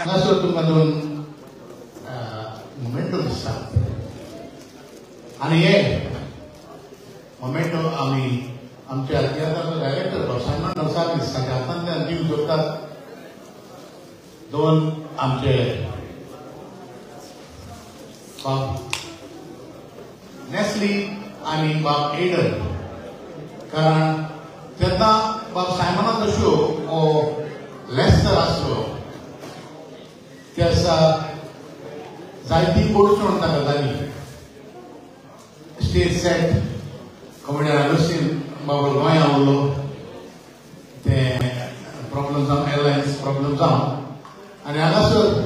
हांगासर तुमकां दोन मोमेंटो दिसता आनी हे मोमेंटो आमी आमच्या तियात्राचो डायरेक्टर सायमन नवसाळीस ताच्या हातांतल्यान दिव जोडटात. दोन आमचे बाब नेस्ली आनी बाब एडन. कारण तेन्ना बाब सायमनाचो शो हो लेस्टर आसलो त्या दिसा जायती अडचण ताका जाली. स्टेज सेट कॉमेडियन आगोस्तीन बाबा गोंया उरलो ते प्रॉब्लम जावन एअरलायन्स प्रॉब्लम जावन आनी हांगासर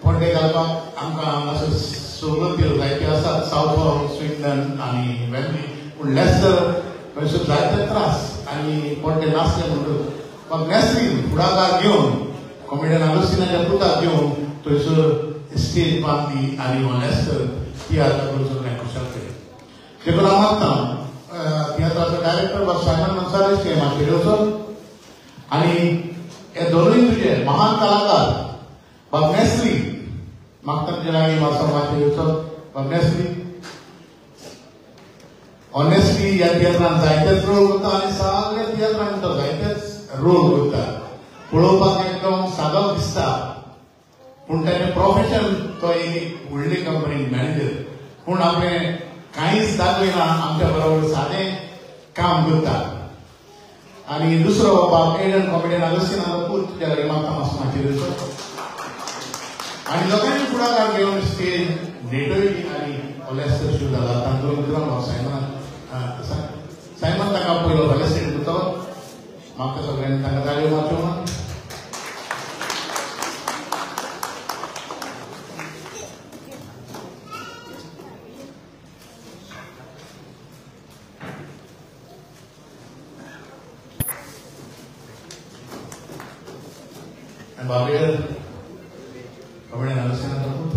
पड्डे घालपाक आमकां हांगासर सवलत्यो जायत्यो आसात सावथ गोवा स्विडन आनी वेल्ली. पूण लेस्टर थंयसर जायते त्रास आनी पड्डे नासले म्हणटून बाब नेस्लीन फुडाकार घेवन कॉमेडियन आगोस्तिनाच्या पुताक घेवन थंयसर स्टेज बांदली आनी हो लेस्टर तियात्र करचो हें खुशाल केलें. देखून हांव मागता तियात्राचो डायरेक्टर बाब सायमन नवसाळीस हे मागचेर येवचो आनी हे दोनूय तुजे महान कलाकार बाब नेस्ली मागता तुजे लागीं मातसो मागचेर येवचो. बाब नेस्ली ऑनेस्टली ह्या तियात्रांत जायतेच रोल करता आनी सगळ्या तियात्रांत तो जायतेच रोल करता. पळोवपाक एकदम सादो दिसता पूण तेणें प्रोफेशन तो एक व्हडली कंपनीक मॅनेजर पूण आपणें कांयच दाखयना आमच्या बरोबर सादें काम करता. आनी दुसरो बाब एडन कॉमेडियन आगोस्तिनाचो पूत तुज्या लागीं मागता मातसो माचयेर येवचो. आनी लोकांनी फुडाकार घेवन स्टेज नेटयली आनी हो लेस्टर शो जाला. तांतूंत भितर हांव सायमन ताका पयलो फेलिसिटेट करतलो. म्हाका सगळ्यांनी ताका ताळयो मारच्यो म्हणून. बाबेर कॉमेडियन आगोस्तिनाचो पूत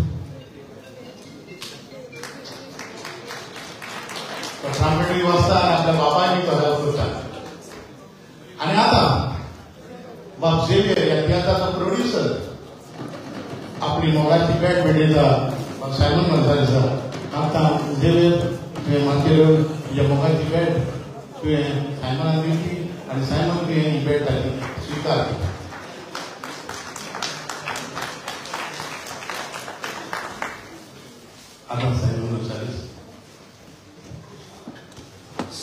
तो ट्रम्पेटी वाजता आनी आपल्या बापायनी तो हेल्प करता. आनी आतां बाब झेवियर ह्या तियात्राचो प्रोड्युसर आपली मोगाची बॅट भेटयता बाब सायमन नवसाळीसा. आतां झेवियर तुवें माचयेर तुज्या मोगाची बॅट तुवें सायमनाक दिवची आनी सायमन तुवें ही बॅट ताची स्विकार केली. आतां सायमन नवसाळीस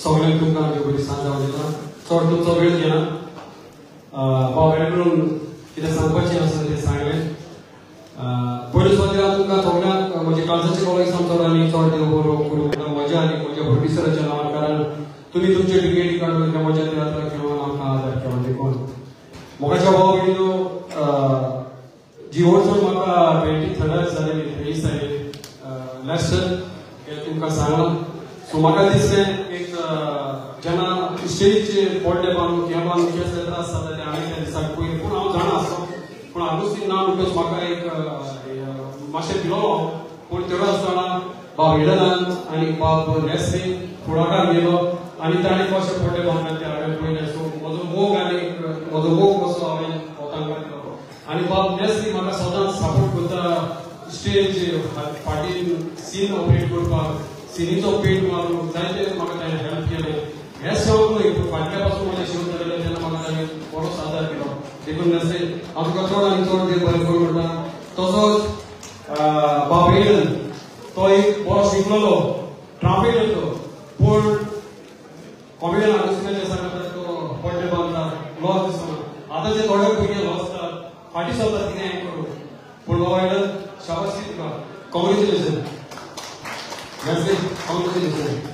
सगळ्यांक तुमकां बरी सांज आवडला. चड तुमचो वेळ घेना. बाबा करून कितें सांगपाचें आसा तें सांगलें. पयले सुवातेर तुमकां सगळ्यांक म्हजे काळजाचे कॉलेजांत चड आनी चड देव बरो करूं म्हज्या आनी म्हज्या प्रोड्युसराच्या नांवान. कारण तुमी तुमचे टिकेटी काडून म्हज्या तियात्राक येवन आमकां आदार केलो. देखून मोगाच्या भाव भयणीनो जी अडचण म्हाका 23 जालेली 23 जालेली लेस्टर हें तुमकां सांगलां. सो म्हाका दिसलें एक जेन्ना स्टेजीचेर पड्डे बांदून हें बांदून कसले त्रास जाता ते हांवें त्या दिसाक पयलीं पूण हांव जाणा आसलो. पूण आगोस्तीन ना म्हणटच म्हाका एक मातशें भिलोलो. पूण तेवढो आसतना बाब एडनान आनी बाब नेस्ली फुडाकार घेलो आनी ताणें कशे पड्डे बांदले ते हांवें पयलें. सो म्हजो मोग कसो हांवें तांकां दिलो. आनी बाब नेस्ली म्हाका सदांच सपोर्ट करता स्टेज फाटीन सीन ऑपरेट करपाक सिनीचो पेंट मारून जायते म्हाका ताणें हेल्प केलें. हे सगळें फाटल्या पासून म्हाजे शिव जालेले तेन्ना म्हाका ताणें बरोच आदार केलो. देखून नेस्ली हांव तुका चड आनी चड देव बरें करूं म्हणटा. तसोच बाब एडन तो एक बरो शिकलेलो ट्रम्पेटर तो. पूण कॉमेडियन आगोस्तिनाच्या सांगता तो पड्डे बांदता लॉस दिसना. आतांचे थोडे भुरगे लॉस आसतात फाटीं सरतात कितें हें करूं. पूण बाबा एडन शाबासकी तुका. Congratulation Nestlé congratulation.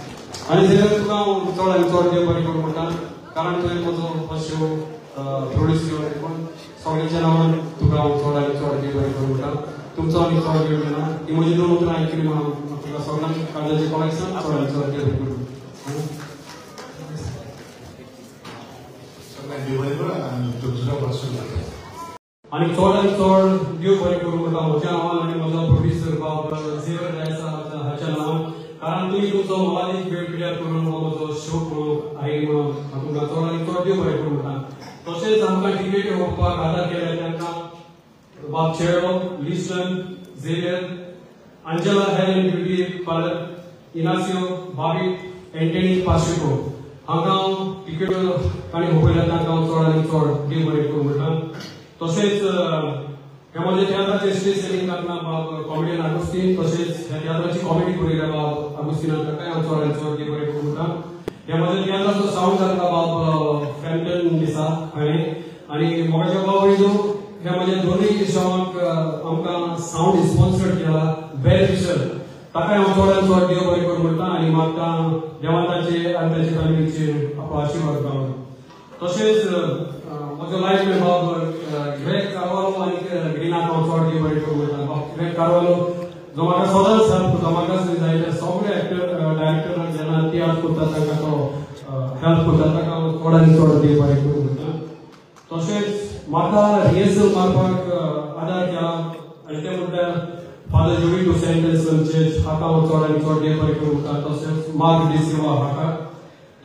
आनी तेन्ना तुका हांव चड आनी चड देव बरें करूं म्हणटा. कारण तुवें म्हजो फर्स्ट शो प्रोड्यूस केलो. देखून सगळ्यांच्या नांवान तुका हांव चड आनी चड देव बरें करूं म्हणटा. तुमचो आनी चड वेळ घेना. ही म्हजी 2 उतरां आयकली म्हणून हांव तुका सगळ्यांक काळजाचे कॉलेजांत चड आनी चड देव बरें करूं. सगळ्यांक देव बरें करूं आनी दुसरो पासून आनी चड आनी चड देव बरें करूं म्हणटा म्हज्या नांवान आनी म्हजो प्रोड्युसर बाब झेवियर हाच्या नांवान. कारण तुमी तुमचो मोलादीक वेळ पिड्यार करून हो म्हजो शो म्हणून आयली म्हणून हांव तुमकां चड आनी चड देव बरें करूं म्हणटा. तशेंच आमकां टिकेटी व्हरपाक आदार केले तांकां Bob Chero, Liston, Xavier, Angela Helen Beauty Parlor, Inacio, Bobby, Anthony Pacheco. Hanggang ticket kani hopela tanggang soran sor game bari ko multa. तसेच ह्यामध्ये थिएटरचे स्टेज सेटिंग करना कॉमेडियन अगुस्तीन तसेच थिएटरची कॉमेडी करूया बाब अगुस्तीन काय आमचो आमचो game बरी को multa. ह्यामध्ये थिएटरचं साऊंड करना बाब फॅन्टन दिसा आणि मोगाच्या बाब जो ह्यामध्ये दोन्ही सॉन्ग आमका साऊंड स्पॉन्सर्ड केला बेनिफिशियल ताका आमचो देव बरी करून म्हणटा आणि मागता देवांताचे आणि त्याचे फॅमिलीचे आशीर्वाद गावता. तसेच म्हजो लाईफ में बाब ग्रेग कारवालो आणि ग्रीना आमचो देव बरी करून म्हणटा. ग्रेग कारवालो जो म्हाका सदांच हेल्प करता म्हाका जायते सगळे एक्टर डायरेक्टर जेन्ना तियात्र करता ताका तो हेल्प करता ताका चोडांनी चोड देव बरी करून म्हणटा. तसेच म्हाका रिहर्सल मारपाक आदार केला आनी ते म्हणल्यार फादर जोडी टू सेंट चर्च हाका चोडांनी चोड देव बरी करून म्हणटा. तसेच मार्क डी सिल्वा हाका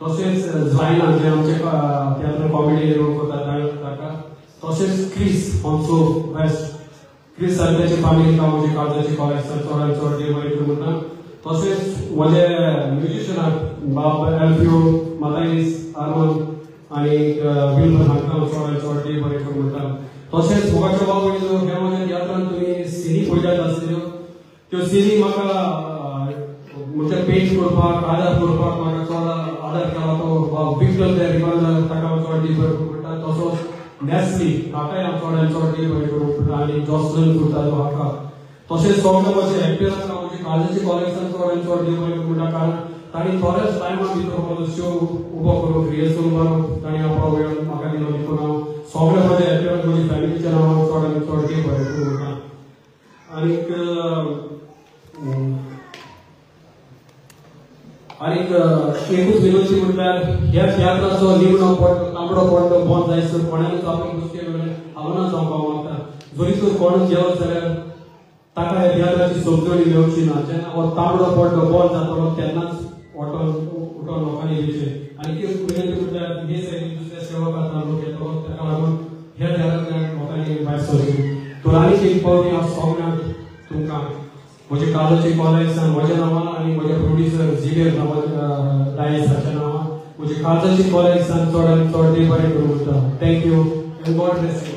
तसेच झायना जे आमचे थिएटर कॉमेडी करता ताका तसेच क्रिस ऑल्सो बेस्ट क्रिस आनी त्याची फॅमिली म्हणजे काळजाची कॉलेज चोडांनी चोड देव बरी करून म्हणटा. तसेच म्हजे म्युजिशियन बाब एल्फिओ माताईस आर्मन आणि विल्बर हांकां चोडांनी चोड देव बरी करून म्हणटा. तसेच मोगाच्या बाब जो ह्या म्हज्या तियात्रांत तुमी सिनी पळयल्यात आसल्यो त्यो सिनी म्हाका म्हणजे पेंट करपाक आदार करपाक म्हाका चोड आदार केला तो विक्टर द रिबन ताका चोड देव बरी करून म्हणटा. तसोच नॅस्ली हाकाय हांव चोडांनी चोड देव बरी करून म्हणटा आनी जॉसलन करता तो हाका. तसेच सगळे म्हजे एक्टरांक म्हणजे काळजाची कॉलेजांत चोडांनी चोड देव बरी करून म्हणटा कारण ताणी थोड्याच टायमा भितर हो शो उबो करूंक रिहर्सल मारूंक ताणी आपलो वेळ म्हाका दिलो देखून हांव सगळे म्हजे एक्टरांक म्हजी फॅमिलीच्या नांवान चोडांनी चोड देव बरी करून म्हणटा. आनीक एकूच विनंती म्हणल्यार ह्या थिएटराचो निमणो पडटो तांबडो पडटो बंद जायसर कोणानूच आपली गोश्टी वेळेर आव्हानां जावपाक मागता. जरी तर कोण जेवत जाल्यार ताका ह्या थिएटराची समजणी मेळची ना. जेन्ना हो तांबडो पडटो बंद जातलो तेन्नाच उठोन लोकांनी येवचें. आनी ती विनंती म्हणल्यार हे सायडीन दुसऱ्या सेवकांना लोक येतलो ताका लागून ह्या थिएटरांतल्यान लोकांनी भायर सरचें. तुरानीच एक पावटी हांव सगळ्यांक तुमकां म्हजे काळजाची कॉलेज म्हज्या नांवान आनी म्हजे प्रोड्युसर झेवियर डायसाच्या नांवान म्हजे काळजाची कॉलेज चोडांनी चोड देव बरें करूं म्हणटा. Thank you end God bless you.